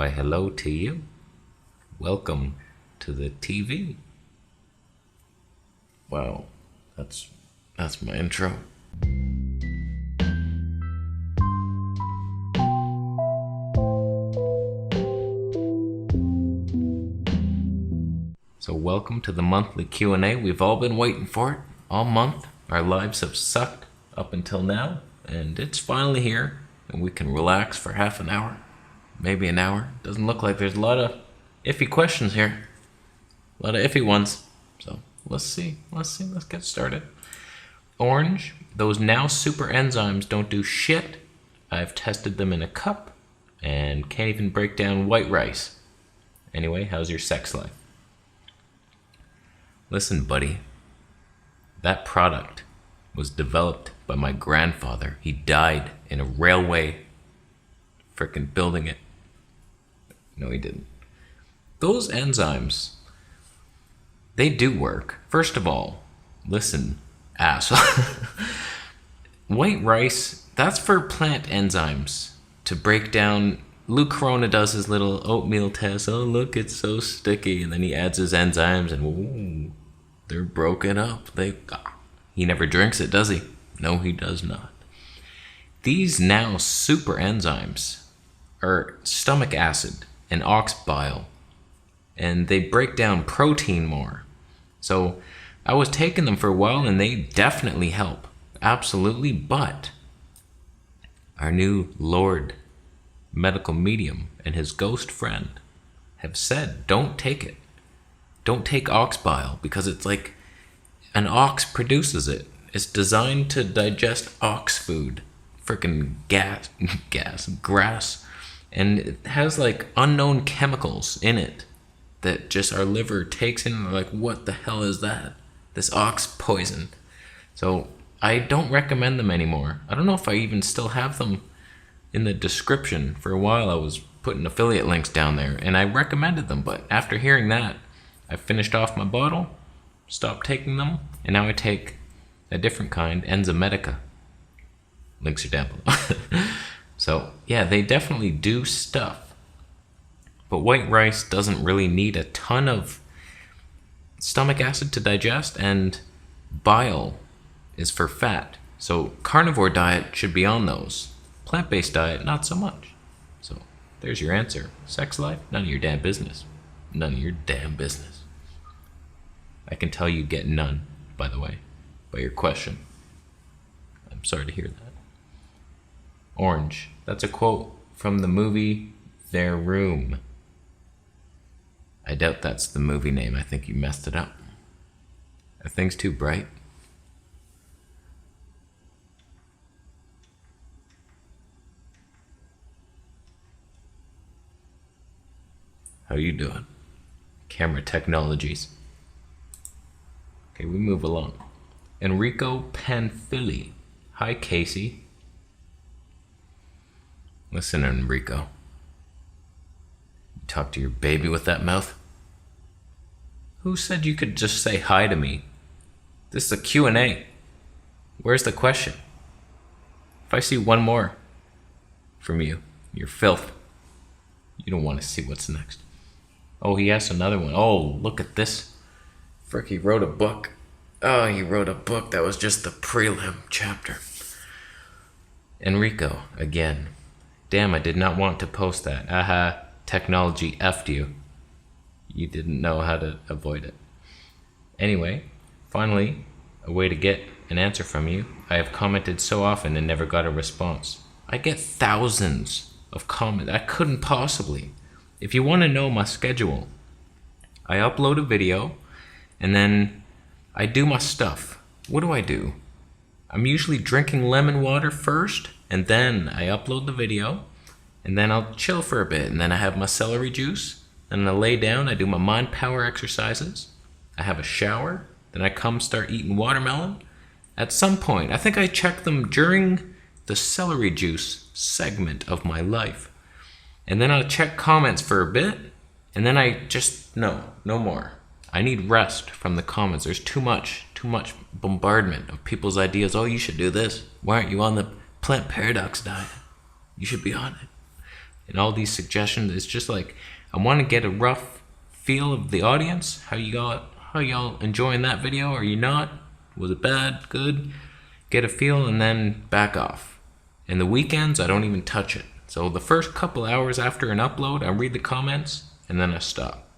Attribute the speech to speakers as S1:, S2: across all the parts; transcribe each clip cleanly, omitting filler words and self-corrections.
S1: Why, hello to you. Welcome to the TV. Wow, that's my intro. So welcome to the monthly Q&A. We've all been waiting for it all month. Our lives have sucked up until now, and it's finally here, and we can relax for half an hour, maybe an hour. Doesn't look like there's a lot of iffy questions here. A lot of iffy ones. So let's see. Let's get started. Orange, those now super enzymes don't do shit. I've tested them in a cup and can't even break down white rice. Anyway, how's your sex life? Listen, buddy, that product was developed by my grandfather. He died in a railway frickin' building it. No, he didn't. Those enzymes, they do work. First of all, listen, asshole. White rice, that's for plant enzymes to break down. Luke Corona does his little oatmeal test. Oh, look, it's so sticky. And then he adds his enzymes and ooh, they're broken up. He never drinks it, does he? No, he does not. These now super enzymes are stomach acid and ox bile, and they break down protein more. So I was taking them for a while, and they definitely help. Absolutely, but our new Lord medical medium and his ghost friend have said, don't take it. Don't take ox bile, because it's like an ox produces it. It's designed to digest ox food. Freaking grass. And it has like unknown chemicals in it that just our liver takes in and we're like, what the hell is that? This ox poison. So I don't recommend them anymore. I don't know if I even still have them in the description. For a while I was putting affiliate links down there and I recommended them, but after hearing that, I finished off my bottle, stopped taking them, and now I take a different kind, Enzymedica. Links are down below. So yeah, they definitely do stuff, but white rice doesn't really need a ton of stomach acid to digest, and bile is for fat. So carnivore diet should be on those. Plant-based diet, not so much. So there's your answer. Sex life, none of your damn business. None of your damn business. I can tell you get none, by the way, by your question. I'm sorry to hear that. Orange, that's a quote from the movie Their Room. I doubt that's the movie name. I think you messed it up. Are things too bright? How you doing? Camera technologies. Okay, we move along. Enrico Panfili. Hi, Casey. Listen, Enrico. You talk to your baby with that mouth? Who said you could just say hi to me? This is a Q&A. Where's the question? If I see one more from you, you're filth. You don't want to see what's next. Oh, he asked another one. Oh, look at this. Frick, he wrote a book. Oh, he wrote a book that was just the prelim chapter. Enrico, again. Damn, I did not want to post that. Aha, technology effed you. You didn't know how to avoid it. Anyway, finally, a way to get an answer from you. I have commented so often and never got a response. I get thousands of comments. I couldn't possibly. If you want to know my schedule, I upload a video and then I do my stuff. What do? I'm usually drinking lemon water first, and then I upload the video, and then I'll chill for a bit, and then I have my celery juice, and I lay down, I do my mind power exercises, I have a shower, then I come start eating watermelon. At some point, I think I check them during the celery juice segment of my life, and then I'll check comments for a bit, and then I just, no more. I need rest from the comments. There's too much bombardment of people's ideas. Oh, you should do this. Why aren't you on the plant paradox diet? You should be on it. and all these suggestions. It's just like I want to get a rough feel of the audience. How y'all enjoying that video? Are you not? Was it bad? Good? Get a feel and then back off. And the weekends, I don't even touch it. So the first couple hours after an upload, I read the comments and then I stop.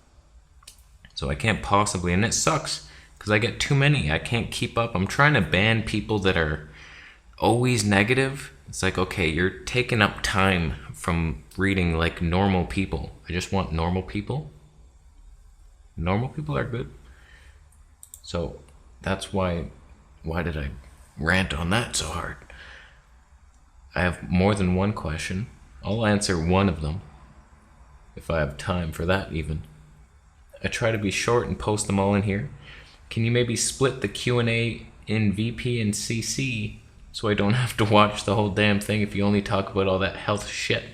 S1: So I can't possibly, and it sucks because I get too many. I can't keep up. I'm trying to ban people that are always negative. It's like, okay, you're taking up time from reading like normal people. I just want normal people. Normal people are good. So that's why did I rant on that so hard? I have more than one question. I'll answer one of them if I have time for that even. I try to be short and post them all in here. Can you maybe split the Q&A in VP and CC so I don't have to watch the whole damn thing if you only talk about all that health shit?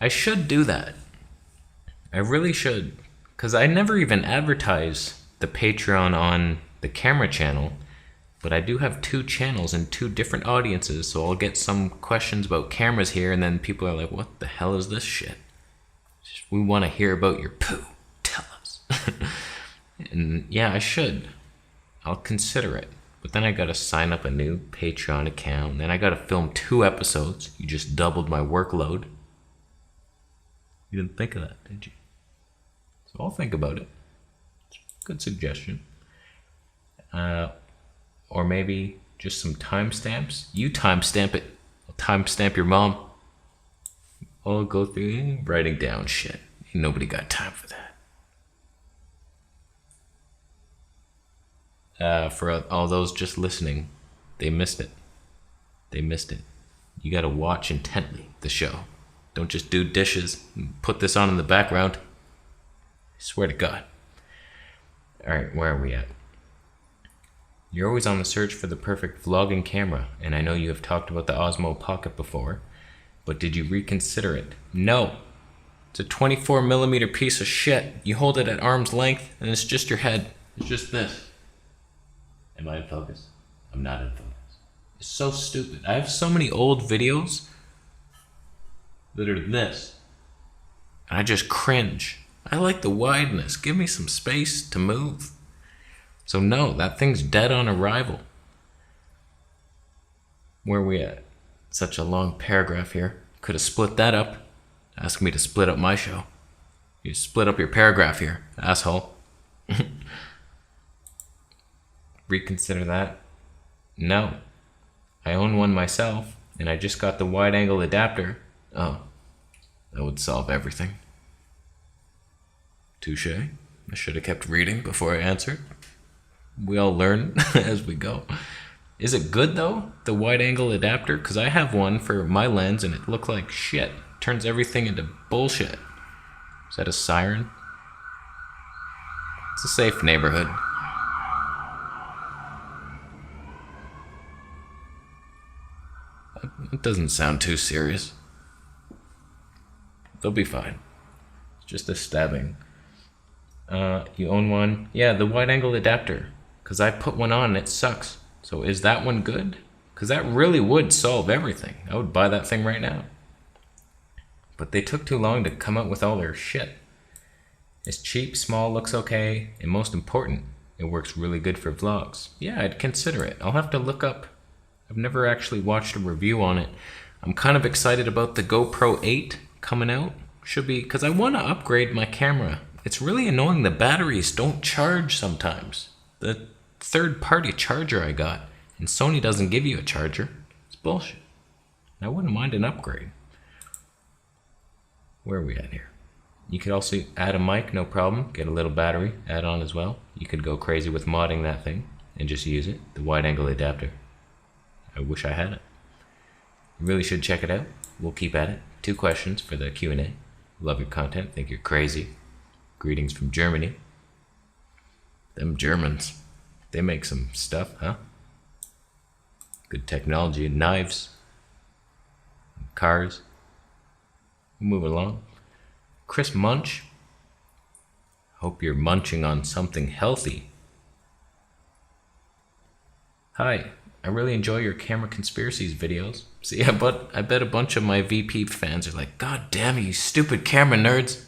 S1: I should do that. I really should. Because I never even advertise the Patreon on the camera channel, but I do have 2 channels and 2 different audiences, so I'll get some questions about cameras here, and then people are like, what the hell is this shit? We want to hear about your poo. Tell us. And yeah, I should. I'll consider it. But then I gotta sign up a new Patreon account, and then I gotta film 2 episodes. You just doubled my workload. You didn't think of that, did you? So I'll think about it. Good suggestion. Or maybe just some timestamps. You timestamp it. I'll timestamp your mom. I'll go through writing down shit. Ain't nobody got time for that. For all those just listening, they missed it. They missed it. You gotta watch intently the show. Don't just do dishes and put this on in the background. I swear to God. Alright, where are we at? You're always on the search for the perfect vlogging camera, and I know you have talked about the Osmo Pocket before, but did you reconsider it? No. It's a 24mm piece of shit. You hold it at arm's length, and it's just your head. It's just this. Am I in focus? I'm not in focus. It's so stupid. I have so many old videos that are this, and I just cringe. I like the wideness. Give me some space to move. So no, that thing's dead on arrival. Where are we at? Such a long paragraph here. Could have split that up. Ask me to split up my show. You split up your paragraph here, asshole. Reconsider that? No. I own one myself, and I just got the wide-angle adapter. Oh, that would solve everything. Touche. I should have kept reading before I answered. We all learn as we go. Is it good though, the wide-angle adapter? Because I have one for my lens and it looked like shit. Turns everything into bullshit. Is that a siren? It's a safe neighborhood. It doesn't sound too serious. They'll be fine. It's just a stabbing. You own one? Yeah, the wide-angle adapter. Because I put one on and it sucks. So is that one good? Because that really would solve everything. I would buy that thing right now. But they took too long to come out with all their shit. It's cheap, small, looks okay, and most important, it works really good for vlogs. Yeah, I'd consider it. I'll have to look up. I've never actually watched a review on it. I'm kind of excited about the GoPro 8 coming out. Should be, because I want to upgrade my camera. It's really annoying the batteries don't charge sometimes. The third-party charger I got, and Sony doesn't give you a charger. It's bullshit. I wouldn't mind an upgrade. Where are we at here? You could also add a mic, no problem. Get a little battery, add on as well. You could go crazy with modding that thing and just use it, the wide-angle adapter. I wish I had it. You really should check it out. We'll keep at it. 2 questions for the Q&A. Love your content, think you're crazy. Greetings from Germany. Them Germans, they make some stuff, huh? Good technology, knives, cars. Move along. Chris Munch. Hope you're munching on something healthy. Hi, I really enjoy your camera conspiracies videos. See, I bet a bunch of my VP fans are like, God damn you stupid camera nerds.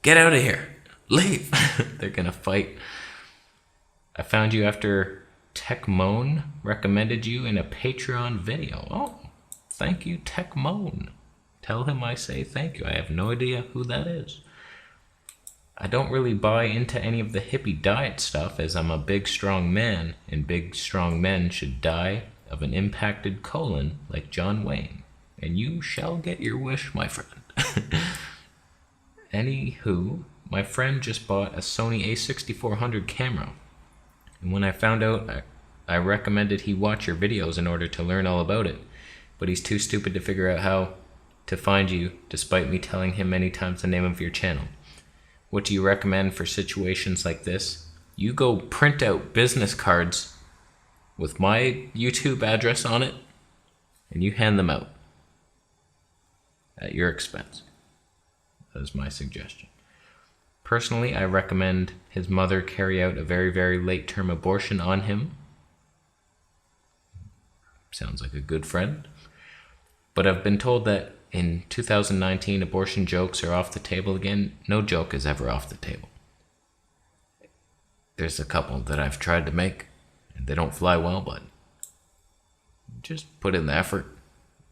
S1: Get out of here. Leave. They're gonna fight. I found you after Techmoan recommended you in a Patreon video. Oh, thank you, Techmoan. Tell him I say thank you. I have no idea who that is. I don't really buy into any of the hippie diet stuff, as I'm a big strong man, and big strong men should die of an impacted colon like John Wayne. And you shall get your wish, my friend. Anywho, my friend just bought a Sony a6400 camera. And when I found out, I recommended he watch your videos in order to learn all about it. But he's too stupid to figure out how to find you, despite me telling him many times the name of your channel. What do you recommend for situations like this? You go print out business cards with my YouTube address on it, and you hand them out at your expense. That is my suggestion. Personally, I recommend his mother carry out a very, very late-term abortion on him. Sounds like a good friend. But I've been told that in 2019, abortion jokes are off the table again. No joke is ever off the table. There's a couple that I've tried to make, and they don't fly well, but just put in the effort.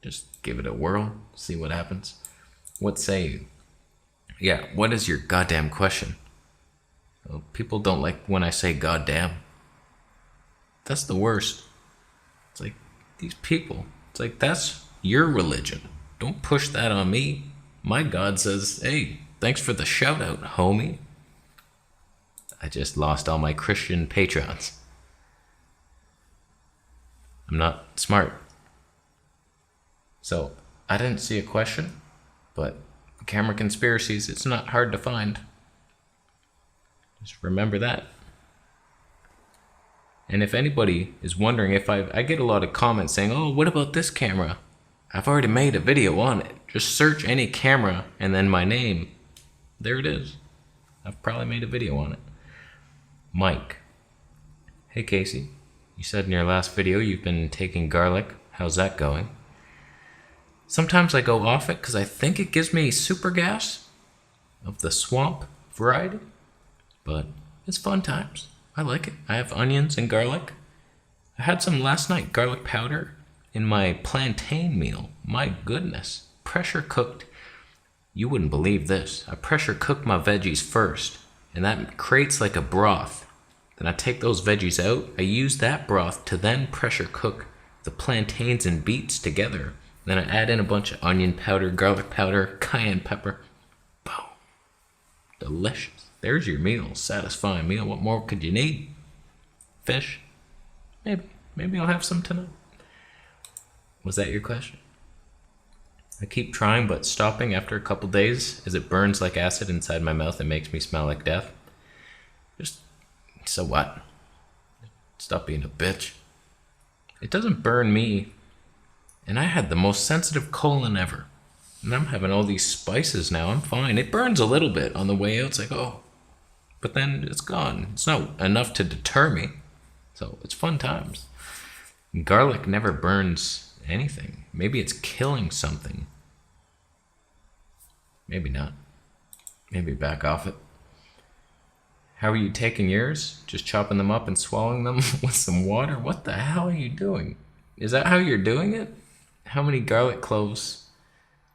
S1: Just give it a whirl, see what happens. What say you? Yeah, what is your goddamn question? Well, people don't like when I say goddamn. That's the worst. It's like, these people, it's like, that's your religion. Don't push that on me. My God says, hey, thanks for the shout out, homie. I just lost all my Christian patrons. I'm not smart. So, I didn't see a question, but camera conspiracies, it's not hard to find. Just remember that. And if anybody is wondering, if I get a lot of comments saying, oh, what about this camera? I've already made a video on it. Just search any camera and then my name. There it is. I've probably made a video on it. Mike. Hey Casey, you said in your last video you've been taking garlic. How's that going? Sometimes I go off it because I think it gives me super gas of the swamp variety. But it's fun times. I like it. I have onions and garlic. I had some last night, garlic powder. In my plantain meal, my goodness, pressure cooked. You wouldn't believe this. I pressure cook my veggies first, and that creates like a broth. Then I take those veggies out. I use that broth to then pressure cook the plantains and beets together. Then I add in a bunch of onion powder, garlic powder, cayenne pepper. Boom. Delicious. There's your meal, satisfying meal. What more could you need? Fish? Maybe I'll have some tonight. Was that your question? I keep trying but stopping after a couple days as it burns like acid inside my mouth and makes me smell like death. Just, so what? Stop being a bitch. It doesn't burn me. And I had the most sensitive colon ever. And I'm having all these spices now. I'm fine. It burns a little bit on the way out. It's like, oh. But then it's gone. It's not enough to deter me. So it's fun times. Garlic never burns anything. Maybe it's killing something. Maybe not. Maybe back off it. How are you taking yours? Just chopping them up and swallowing them with some water? What the hell are you doing? Is that how you're doing it? How many garlic cloves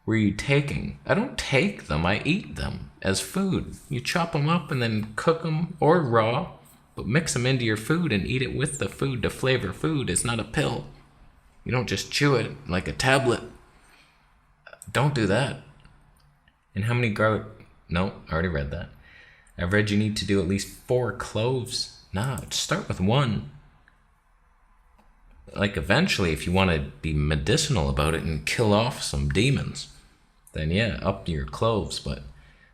S1: were you taking? I don't take them, I eat them as food. You chop them up and then cook them, or raw, but mix them into your food and eat it with the food to flavor food. It's not a pill. You don't just chew it like a tablet. Don't do that. And how many garlic... No, I already read that. I've read you need to do at least 4 cloves. Nah, just start with 1. Like eventually, if you want to be medicinal about it and kill off some demons, then yeah, up your cloves. But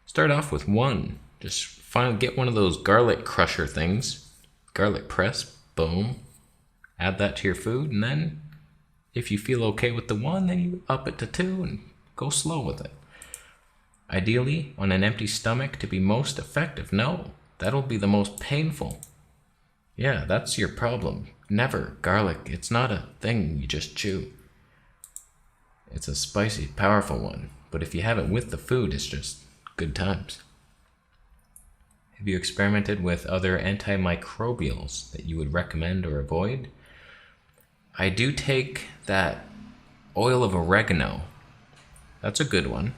S1: start off with 1. Just get one of those garlic crusher things. Garlic press, boom. Add that to your food, and then if you feel okay with the 1, then you up it to 2 and go slow with it. Ideally, on an empty stomach to be most effective. No, that'll be the most painful. Yeah, that's your problem. never. Garlic, it's not a thing you just chew. It's a spicy, powerful one. But if you have it with the food, it's just good times. Have you experimented with other antimicrobials that you would recommend or avoid? I do take that oil of oregano. That's a good one.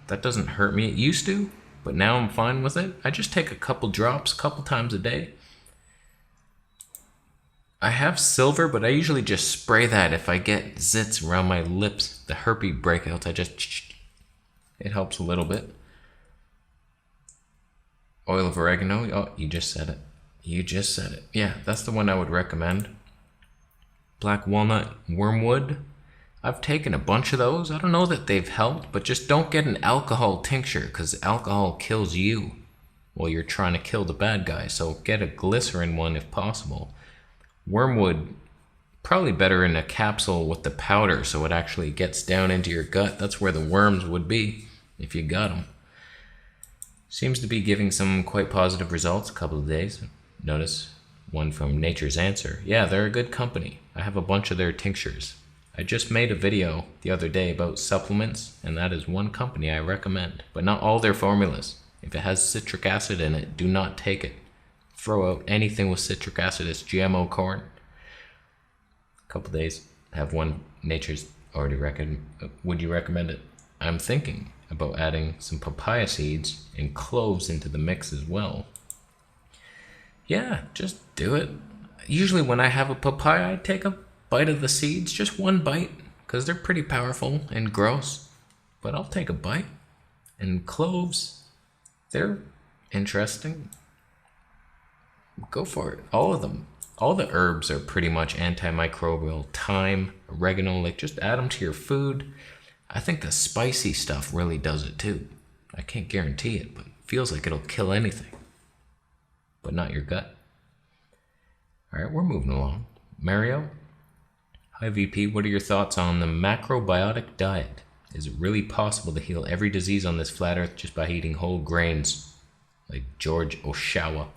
S1: That doesn't hurt me. It used to, but now I'm fine with it. I just take a couple drops a couple times a day. I have silver, but I usually just spray that if I get zits around my lips, the herpes breakouts. It helps a little bit. Oil of oregano. Oh, you just said it. You just said it. Yeah, that's the one I would recommend. Black walnut, wormwood. I've taken a bunch of those. I don't know that they've helped, but just don't get an alcohol tincture because alcohol kills you while you're trying to kill the bad guy. So get a glycerin one if possible. Wormwood, probably better in a capsule with the powder so it actually gets down into your gut. That's where the worms would be if you got them. Seems to be giving some quite positive results a couple of days. Notice one from Nature's Answer. Yeah, they're a good company. I have a bunch of their tinctures. I just made a video the other day about supplements, and that is one company I recommend, but not all their formulas. If it has citric acid in it, do not take it. Throw out anything with citric acid. It's GMO corn. A couple days. I have one. Nature's already recommend. Would you recommend it? I'm thinking about adding some papaya seeds and cloves into the mix as well. Yeah, just do it. Usually when I have a papaya, I take a bite of the seeds, just one bite, because they're pretty powerful and gross, but I'll take a bite. And cloves, they're interesting. Go for it. All of them. All the herbs are pretty much antimicrobial. Thyme, oregano, like just add them to your food. I think the spicy stuff really does it too. I can't guarantee it, but it feels like it'll kill anything. But not your gut. Alright, we're moving along. Mario? Hi VP, what are your thoughts on the macrobiotic diet? Is it really possible to heal every disease on this flat earth just by eating whole grains? Like George Ohasawa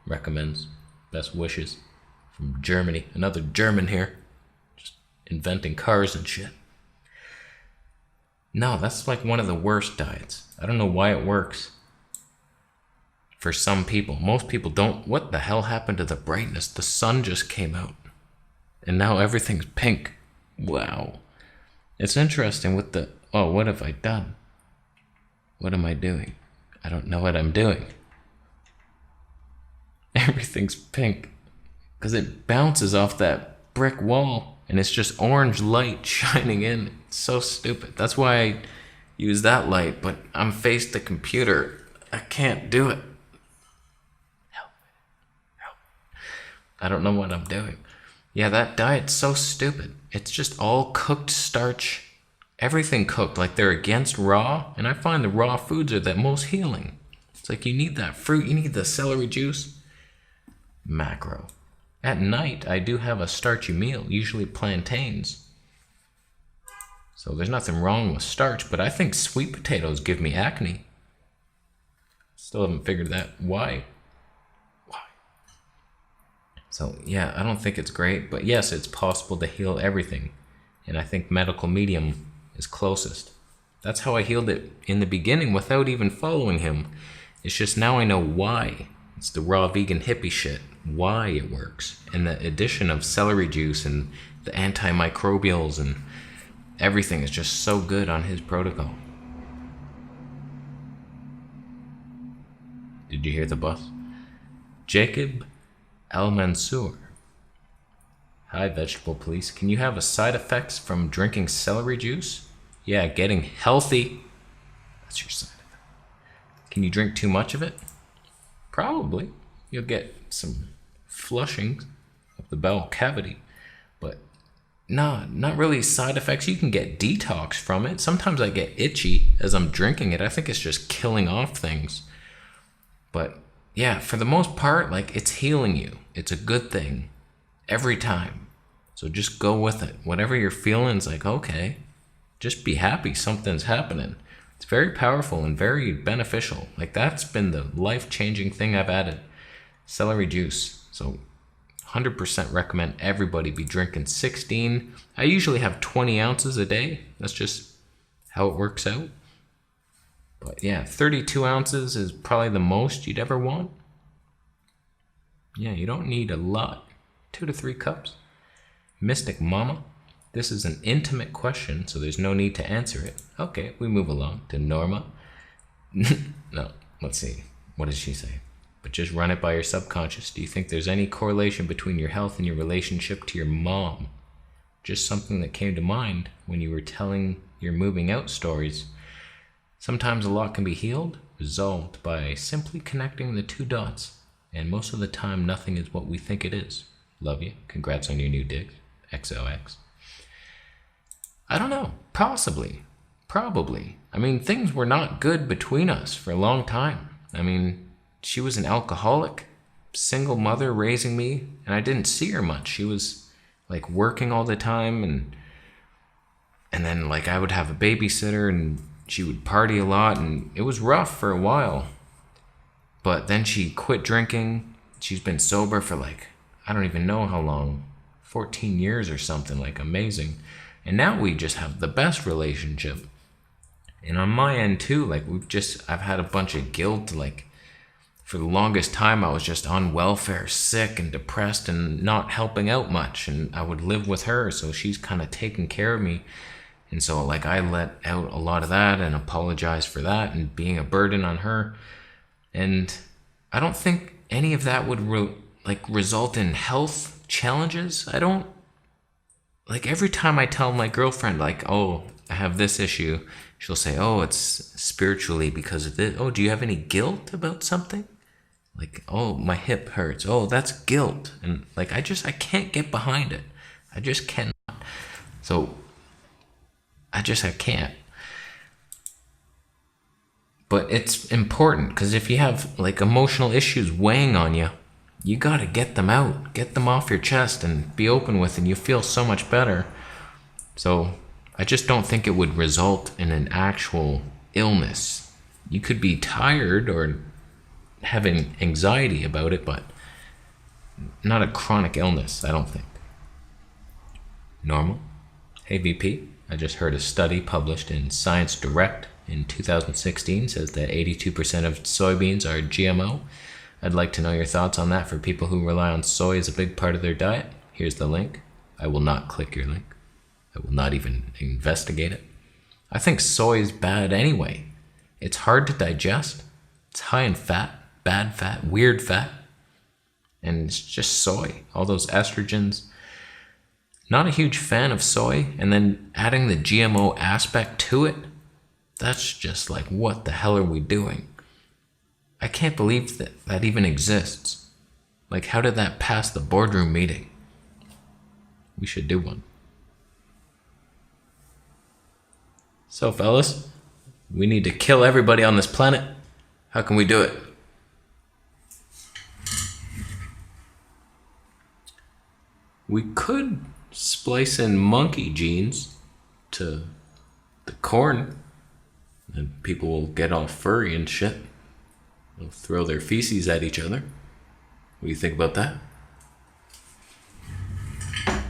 S1: recommends. Best wishes from Germany. Another German here. Just inventing cars and shit. No, that's like one of the worst diets. I don't know why it works. For some people. Most people don't. What the hell happened to the brightness? The sun just came out. And now everything's pink. Wow. It's interesting with the... Oh, what have I done? What am I doing? I don't know what I'm doing. Everything's pink. Because it bounces off that brick wall. And it's just orange light shining in. It's so stupid. That's why I use that light. But I'm faced the computer. I can't do it. Help. I don't know what I'm doing. Yeah, that diet's so stupid. It's just all cooked starch. Everything cooked. Like they're against raw. And I find the raw foods are the most healing. It's like you need that fruit. You need the celery juice. Macro. At night, I do have a starchy meal, usually plantains. So there's nothing wrong with starch, but I think sweet potatoes give me acne. Still haven't figured that. Why? So yeah, I don't think it's great, but yes, it's possible to heal everything. And I think medical medium is closest. That's how I healed it in the beginning without even following him. It's just now I know why. It's the raw vegan hippie shit. Why it works. And the addition of celery juice and the antimicrobials and everything is just so good on his protocol. Did you hear the bus? Jacob Al-Mansour. Hi, Vegetable Police. Can you have a side effects from drinking celery juice? Yeah, getting healthy. That's your side effect. Can you drink too much of it? Probably. You'll get some flushing of the bowel cavity. But no, not really side effects. You can get detox from it. Sometimes I get itchy as I'm drinking it. I think it's just killing off things. But yeah, for the most part, like it's healing you. It's a good thing every time. So just go with it. Whatever you're feeling is like, okay, just be happy something's happening. It's very powerful and very beneficial. Like that's been the life-changing thing I've added. Celery juice. So 100% recommend everybody be drinking 16. I usually have 20 ounces a day. That's just how it works out. But yeah, 32 ounces is probably the most you'd ever want. Yeah, you don't need a lot. 2 to 3 cups. Mystic Mama, this is an intimate question, so there's no need to answer it. Okay, we move along to Norma. No, let's see. What does she say? But just run it by your subconscious. Do you think there's any correlation between your health and your relationship to your mom? Just something that came to mind when you were telling your moving out stories. Sometimes a lot can be healed, resolved by simply connecting the 2 dots. And most of the time, nothing is what we think it is. Love you. Congrats on your new digs. XOX. I don't know. Possibly. Probably. I mean, things were not good between us for a long time. I mean, she was an alcoholic, single mother raising me, and I didn't see her much. She was like working all the time, and then like I would have a babysitter and she would party a lot, and it was rough for a while. But then she quit drinking. She's been sober for like, I don't even know how long, 14 years or something, like amazing. And now we just have the best relationship. And on my end too, like I've had a bunch of guilt, like for the longest time I was just on welfare, sick and depressed and not helping out much. And I would live with her, so she's kind of taking care of me. And so like I let out a lot of that and apologized for that and being a burden on her. And I don't think any of that would result in health challenges. I don't, like every time I tell my girlfriend like, oh, I have this issue, she'll say, oh, it's spiritually because of this. Oh, do you have any guilt about something? Like, oh, my hip hurts. Oh, that's guilt. And like, I can't get behind it. I just cannot. So I can't. But it's important because if you have like emotional issues weighing on you, you gotta get them out, get them off your chest and be open with, and you feel so much better. So I just don't think it would result in an actual illness. You could be tired or having anxiety about it, but not a chronic illness, I don't think. Normal. Hey VP, I just heard a study published in Science Direct in 2016 says that 82% of soybeans are GMO. I'd like to know your thoughts on that for people who rely on soy as a big part of their diet. Here's the link. I will not click your link. I will not even investigate it. I think soy is bad anyway. It's hard to digest. It's high in fat, bad fat, weird fat. And it's just soy. All those estrogens. Not a huge fan of soy. And then adding the GMO aspect to it, that's just like, what the hell are we doing? I can't believe that even exists. Like, how did that pass the boardroom meeting? We should do one. So, fellas, we need to kill everybody on this planet. How can we do it? We could splice in monkey genes to the corn, and people will get all furry and shit. They'll throw their feces at each other. What do you think about that? I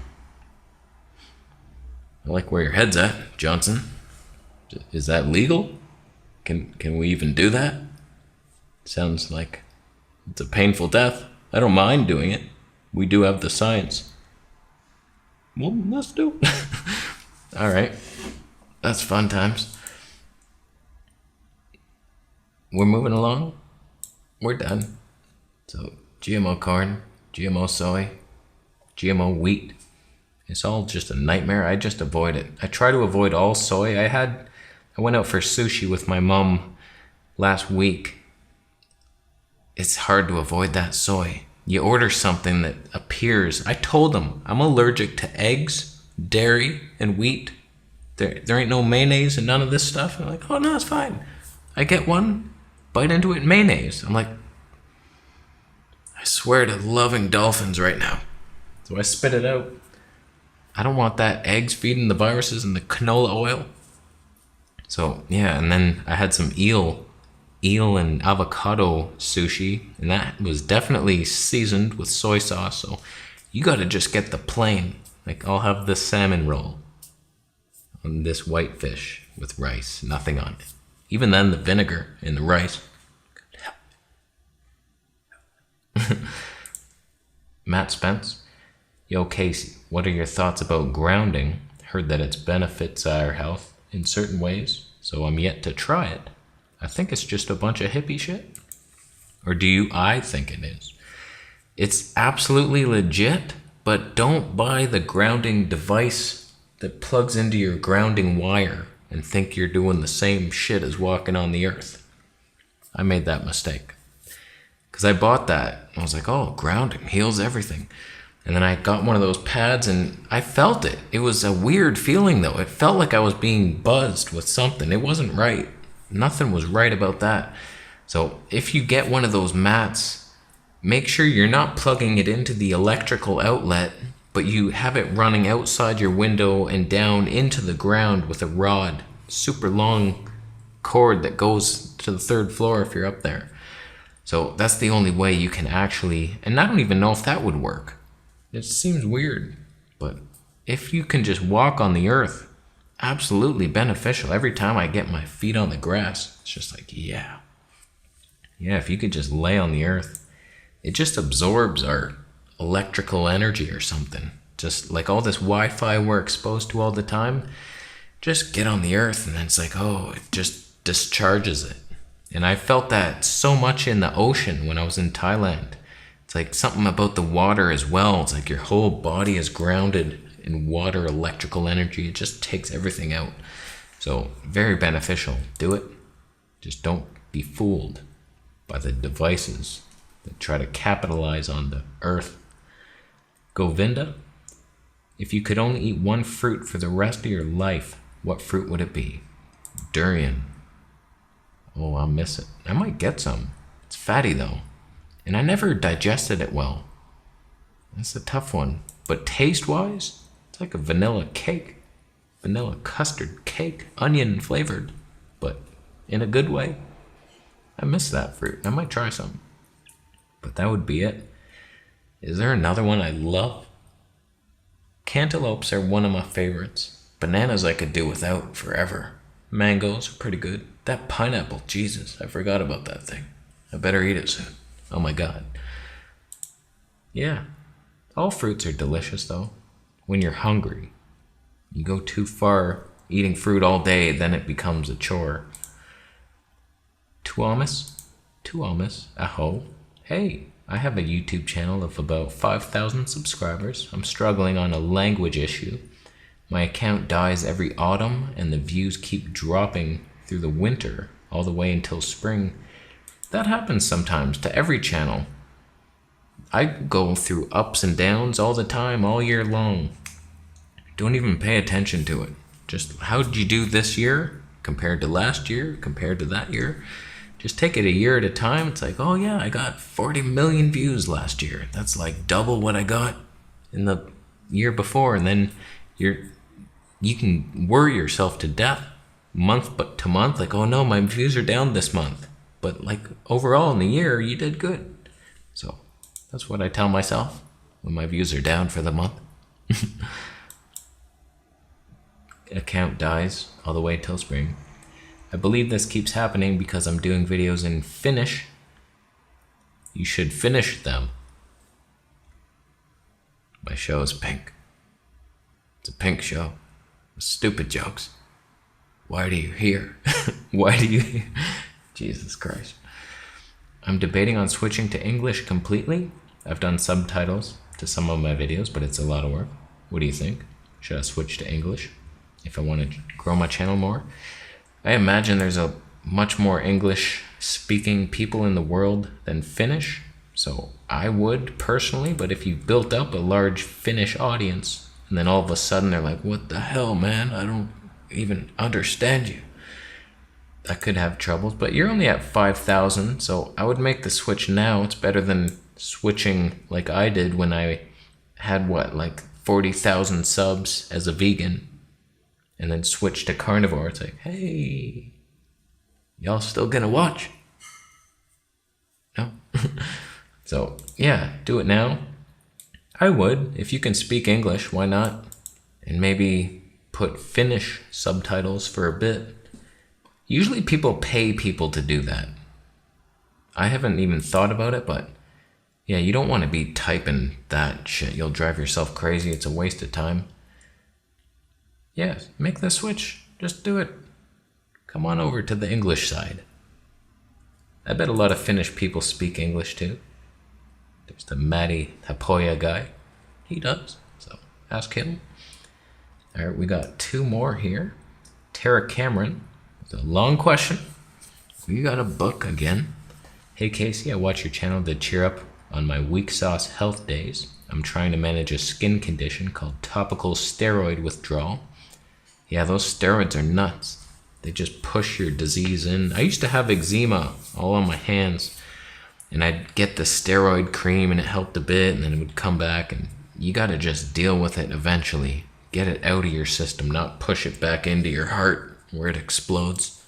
S1: like where your head's at, Johnson. Is that legal? Can we even do that? Sounds like it's a painful death. I don't mind doing it. We do have the science. Well, let's do it. All right. That's fun times. We're moving along. We're done. So, GMO corn, GMO soy, GMO wheat. It's all just a nightmare. I just avoid it. I try to avoid all soy. I went out for sushi with my mom last week. It's hard to avoid that soy. You order something that appears. I told them I'm allergic to eggs, dairy, and wheat. There ain't no mayonnaise and none of this stuff. And I'm like, oh no, it's fine. I get one, bite into it, mayonnaise. I'm like, I swear to loving dolphins right now. So I spit it out. I don't want that eggs feeding the viruses and the canola oil. So yeah, and then I had some eel and avocado sushi, and that was definitely seasoned with soy sauce. So You gotta just get the plain. Like, I'll have the salmon roll on this white fish with rice, nothing on it. Even then, the vinegar in the rice. Matt Spence. Yo, Casey, what are your thoughts about grounding? Heard that it benefits our health in certain ways, so I'm yet to try it. I think it's just a bunch of hippie shit. Or do you? I think it is. It's absolutely legit, but don't buy the grounding device that plugs into your grounding wire and think you're doing the same shit as walking on the earth. I made that mistake. Because I bought that. I was like, oh, grounding heals everything. And then I got one of those pads and I felt it. It was a weird feeling though. It felt like I was being buzzed with something. It wasn't right. Nothing was right about that. So if you get one of those mats, make sure you're not plugging it into the electrical outlet, but you have it running outside your window and down into the ground with a rod, super long cord that goes to the 3rd floor if you're up there. So that's the only way you can actually, and I don't even know if that would work. It seems weird, but if you can just walk on the earth, absolutely beneficial. Every time I get my feet on the grass, it's just like, yeah, if you could just lay on the earth, it just absorbs our electrical energy or something. Just like all this Wi-Fi we're exposed to all the time, just get on the earth and then it's like, oh, it just discharges it. And I felt that so much in the ocean when I was in Thailand. It's like something about the water as well. It's like your whole body is grounded in water, electrical energy. It just takes everything out. So very beneficial. Do it. Just don't be fooled by the devices that try to capitalize on the earth. Govinda, if you could only eat one fruit for the rest of your life, what fruit would it be? Durian. Oh, I'll miss it. I might get some. It's fatty though. And I never digested it well. That's a tough one. But taste-wise, it's like a vanilla cake. Vanilla custard cake. Onion flavored. But in a good way. I miss that fruit. I might try some. But that would be it. Is there another one I love? Cantaloupes are one of my favorites. Bananas I could do without forever. Mangoes are pretty good. That pineapple, Jesus, I forgot about that thing. I better eat it soon. Oh my God. Yeah, all fruits are delicious though. When you're hungry, you go too far eating fruit all day, then it becomes a chore. Tuamis, aho. Hey, I have a YouTube channel of about 5,000 subscribers. I'm struggling on a language issue. My account dies every autumn and the views keep dropping through the winter all the way until spring. That happens sometimes to every channel. I go through ups and downs all the time, all year long. Don't even pay attention to it. Just how did you do this year compared to last year, compared to that year? Just take it a year at a time. It's like, oh yeah, I got 40 million views last year. That's like double what I got in the year before. And then you can worry yourself to death month to month. Like, oh no, my views are down this month. But like overall in the year, you did good. So that's what I tell myself when my views are down for the month. Account dies all the way till spring. I believe this keeps happening because I'm doing videos in Finnish. You should finish them. My show is pink. It's a pink show. Stupid jokes. Why do you hear? Why do you hear? Jesus Christ. I'm debating on switching to English completely. I've done subtitles to some of my videos, but it's a lot of work. What do you think? Should I switch to English if I want to grow my channel more? I imagine there's a much more English speaking people in the world than Finnish. So I would personally, but if you built up a large Finnish audience and then all of a sudden they're like, what the hell, man? I don't even understand you. I could have troubles, but you're only at 5,000, so I would make the switch now. It's better than switching like I did when I had, like 40,000 subs as a vegan, and then switched to carnivore. It's like, hey, y'all still gonna watch? No? So, yeah, do it now. I would. If you can speak English, why not? And maybe put Finnish subtitles for a bit. Usually people pay people to do that. I haven't even thought about it, but yeah, you don't want to be typing that shit. You'll drive yourself crazy. It's a waste of time. Yeah, make the switch. Just do it. Come on over to the English side. I bet a lot of Finnish people speak English too. There's the Matti Hapoya guy. He does. So ask him. All right, we got two more here. Tara Cameron. It's a long question. You got a book again. Hey Casey, I watch your channel to cheer up on my weak sauce health days. I'm trying to manage a skin condition called topical steroid withdrawal. Yeah, those steroids are nuts. They just push your disease in. I used to have eczema all on my hands, and I'd get the steroid cream and it helped a bit, and then it would come back, and you gotta just deal with it eventually. Get it out of your system, not push it back into your heart where it explodes.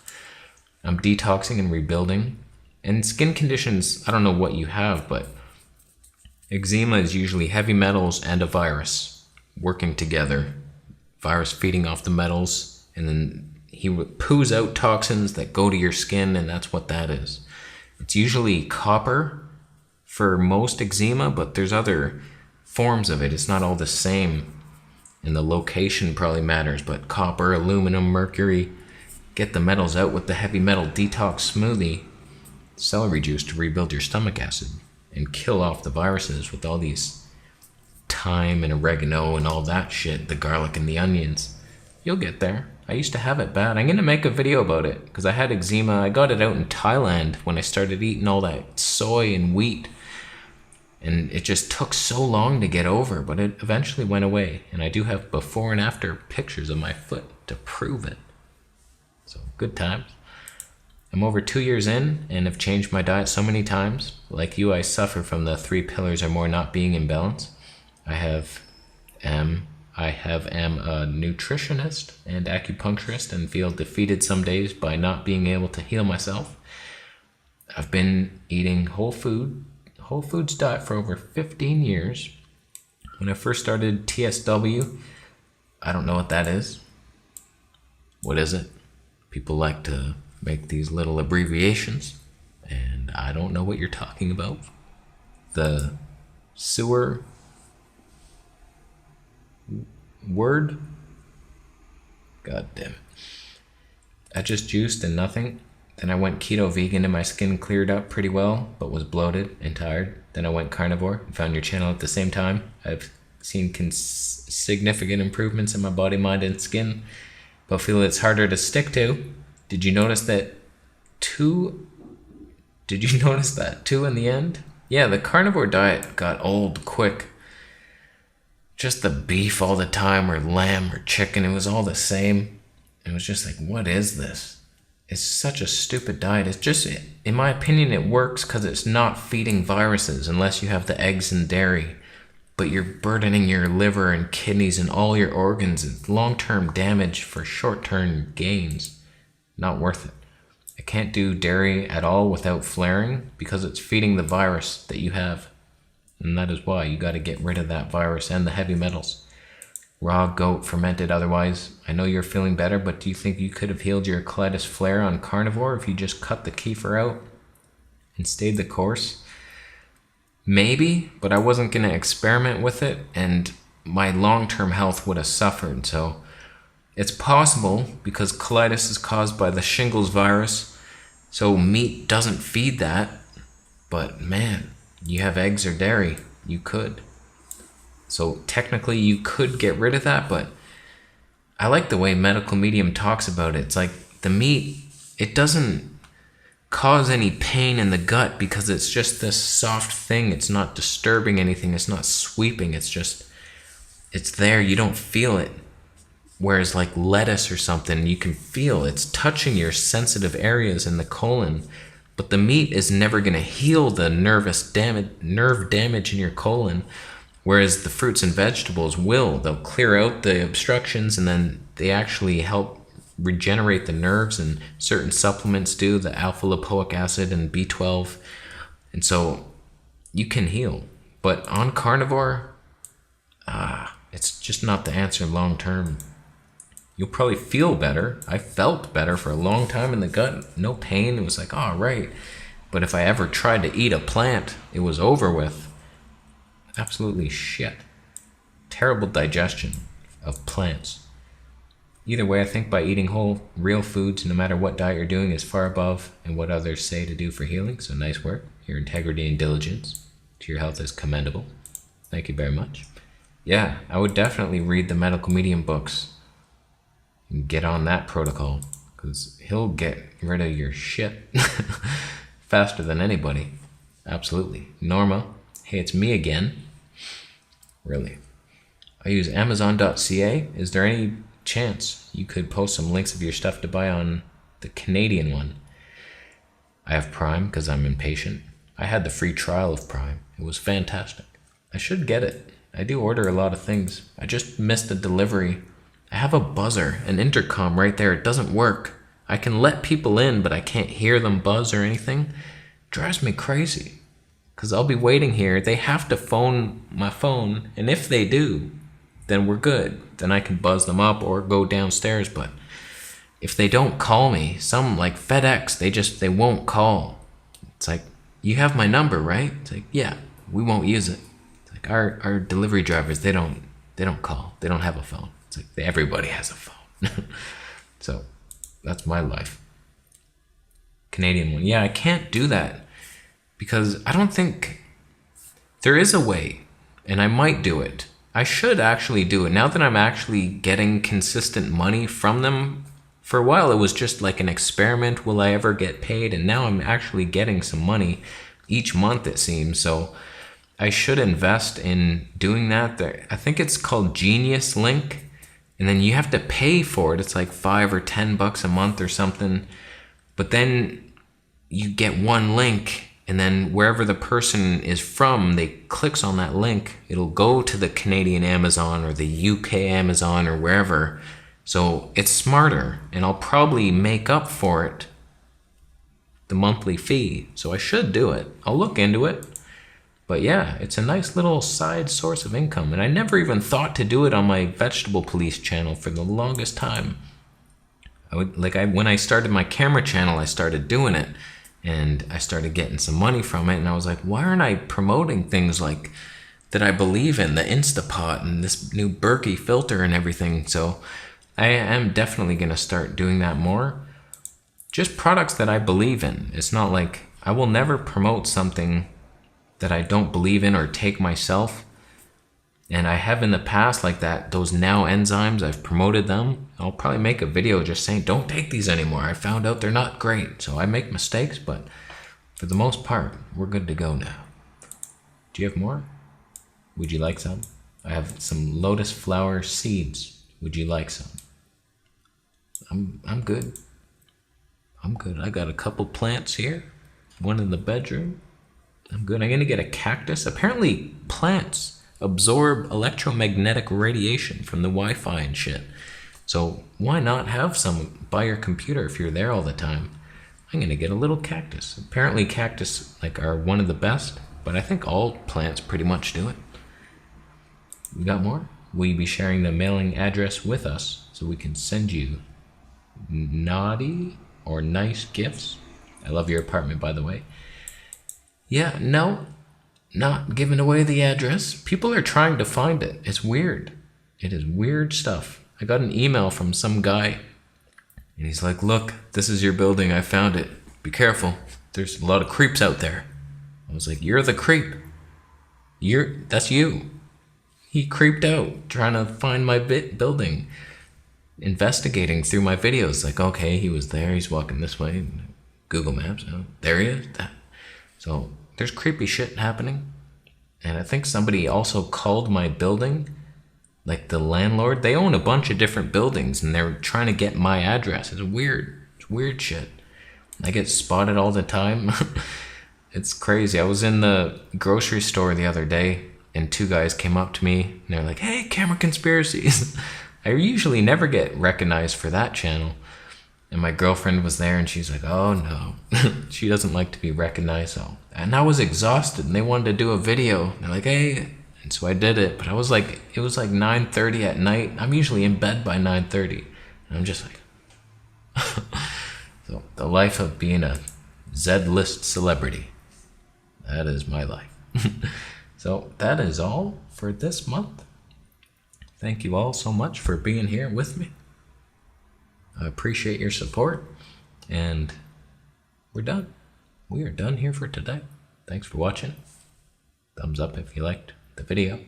S1: I'm detoxing and rebuilding. And skin conditions, I don't know what you have, but eczema is usually heavy metals and a virus working together. Virus feeding off the metals, and then he poos out toxins that go to your skin, and that's what that is. It's usually copper for most eczema, but there's other forms of it. It's not all the same, and the location probably matters, but copper, aluminum, mercury. Get the metals out with the heavy metal detox smoothie, celery juice to rebuild your stomach acid and kill off the viruses with all these thyme and oregano and all that shit, the garlic and the onions. You'll get there. I used to have it bad. I'm gonna make a video about it because I had eczema. I got it out in Thailand when I started eating all that soy and wheat, and it just took so long to get over, but it eventually went away. And I do have before and after pictures of my foot to prove it. So good times. I'm over 2 years in and have changed my diet so many times. Like you, I suffer from the 3 pillars or more not being in balance. I am a nutritionist and acupuncturist and feel defeated some days by not being able to heal myself. I've been eating whole foods diet for over 15 years. When I first started TSW, I don't know what that is. What is it? People like to make these little abbreviations, and I don't know what you're talking about. The sewer word? God damn it. I just juiced and nothing. Then I went keto vegan and my skin cleared up pretty well, but was bloated and tired. Then I went carnivore and found your channel at the same time. I've seen significant improvements in my body, mind, and skin, but feel it's harder to stick to. Did you notice that two in the end? Yeah, the carnivore diet got old quick. Just the beef all the time, or lamb or chicken, it was all the same. It was just like, what is this? It's such a stupid diet. It's just, in my opinion, it works because it's not feeding viruses unless you have the eggs and dairy. But you're burdening your liver and kidneys and all your organs. It's long-term damage for short-term gains. Not worth it. I can't do dairy at all without flaring because it's feeding the virus that you have. And that is why you got to get rid of that virus and the heavy metals. Raw goat, fermented otherwise. I know you're feeling better, but do you think you could have healed your colitis flare on carnivore if you just cut the kefir out and stayed the course? Maybe, but I wasn't going to experiment with it, and my long-term health would have suffered. So it's possible because colitis is caused by the shingles virus, so meat doesn't feed that. But man, you have eggs or dairy, you could. So technically you could get rid of that, but I like the way Medical Medium talks about it. It's like the meat, it doesn't cause any pain in the gut because it's just this soft thing. It's not disturbing anything. It's not sweeping. It's just, it's there. You don't feel it. Whereas like lettuce or something, you can feel it's touching your sensitive areas in the colon, but the meat is never going to heal the nerve damage in your colon. Whereas the fruits and vegetables will. They'll clear out the obstructions, and then they actually help regenerate the nerves, and certain supplements do, the alpha lipoic acid and B12. And so you can heal. But on carnivore, it's just not the answer long term. You'll probably feel better. I felt better for a long time in the gut. No pain. It was like, oh, right. But if I ever tried to eat a plant, it was over with. Absolutely shit. Terrible digestion of plants. Either way, I think by eating whole, real foods, no matter what diet you're doing, is far above and what others say to do for healing. So nice work. Your integrity and diligence to your health is commendable. Thank you very much. Yeah, I would definitely read the medical medium books and get on that protocol, because he'll get rid of your shit faster than anybody. Absolutely. Norma, hey, it's me again. Really. I use Amazon.ca. Is there any chance you could post some links of your stuff to buy on the Canadian one? I have Prime because I'm impatient. I had the free trial of Prime. It was fantastic. I should get it. I do order a lot of things. I just missed the delivery. I have a buzzer, an intercom right there. It doesn't work. I can let people in, but I can't hear them buzz or anything. It drives me crazy. Because I'll be waiting here. They have to phone my phone, and if they do, then we're good. Then I can buzz them up or go downstairs. But if they don't call me, some like FedEx, they won't call. It's like, you have my number, right? It's like, yeah, we won't use it. It's like our delivery drivers, they don't call. They don't have a phone. It's like everybody has a phone. So that's my life. Canadian one. Yeah, I can't do that because I don't think there is a way, and I might do it. I should actually do it now that I'm actually getting consistent money from them. For a while, it was just like an experiment. Will I ever get paid? And now I'm actually getting some money each month, it seems. So I should invest in doing that. I think it's called Genius Link. And then you have to pay for it. It's like $5 or $10 a month or something. But then you get one link, and then wherever the person is from, they clicks on that link. It'll go to the Canadian Amazon or the UK Amazon or wherever. So it's smarter, and I'll probably make up for it, the monthly fee. So I should do it. I'll look into it. But yeah, it's a nice little side source of income. And I never even thought to do it on my Vegetable Police channel for the longest time. When I started my camera channel, I started doing it. And I started getting some money from it. And I was like, why aren't I promoting things like that I believe in? The Instapot and this new Berkey filter and everything. So I am definitely going to start doing that more. Just products that I believe in. It's not like I will never promote something that I don't believe in or take myself. And I have in the past, like those Now enzymes, I've promoted them. I'll probably make a video just saying, don't take these anymore. I found out they're not great. So I make mistakes, but for the most part, we're good to go now. Do you have more? Would you like some? I have some lotus flower seeds. Would you like some? I'm good. I'm good. I got a couple plants here. One in the bedroom. I'm good. I'm going to get a cactus. Apparently, plants absorb electromagnetic radiation from the Wi-Fi and shit. So why not have some by your computer if you're there all the time? I'm going to get a little cactus. Apparently, cactus are one of the best, but I think all plants pretty much do it. You got more? Will you be sharing the mailing address with us so we can send you naughty or nice gifts? I love your apartment, by the way. Yeah, no, not giving away the address. People are trying to find it. It's weird. It is weird stuff. I got an email from some guy, and he's like, look, this is your building. I found it. Be careful. There's a lot of creeps out there. I was like, you're the creep. That's you. He creeped out trying to find my building, investigating through my videos. Like, okay, he was there. He's walking this way. Google Maps. Oh, there he is. So there's creepy shit happening. And I think somebody also called my building, like the landlord. They own a bunch of different buildings, and they're trying to get my address. It's weird. It's weird shit. I get spotted all the time. It's crazy. I was in the grocery store the other day, and two guys came up to me, and they're like, hey, camera conspiracies. I usually never get recognized for that channel. And my girlfriend was there, and she's like, oh no. She doesn't like to be recognized. And I was exhausted, and they wanted to do a video. They're like, hey, And so I did it, but it was like 9:30 at night. I'm usually in bed by 9:30. And I'm just like, so the life of being a Z-list celebrity. That is my life. So that is all for this month. Thank you all so much for being here with me. I appreciate your support, and we're done. We are done here for today. Thanks for watching. Thumbs up if you liked the video.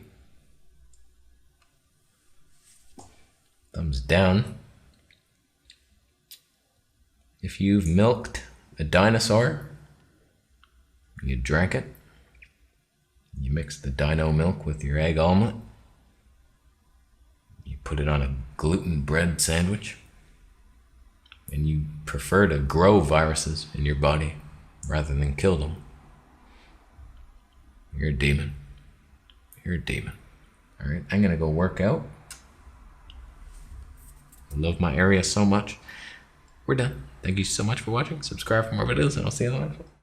S1: Thumbs down if you've milked a dinosaur, you drank it, you mixed the dino milk with your egg omelet, you put it on a gluten bread sandwich, and you prefer to grow viruses in your body rather than kill them. You're a demon. You're a demon. All right, I'm gonna go work out. I love my area so much. We're done. Thank you so much for watching. Subscribe for more videos, and I'll see you in the next one.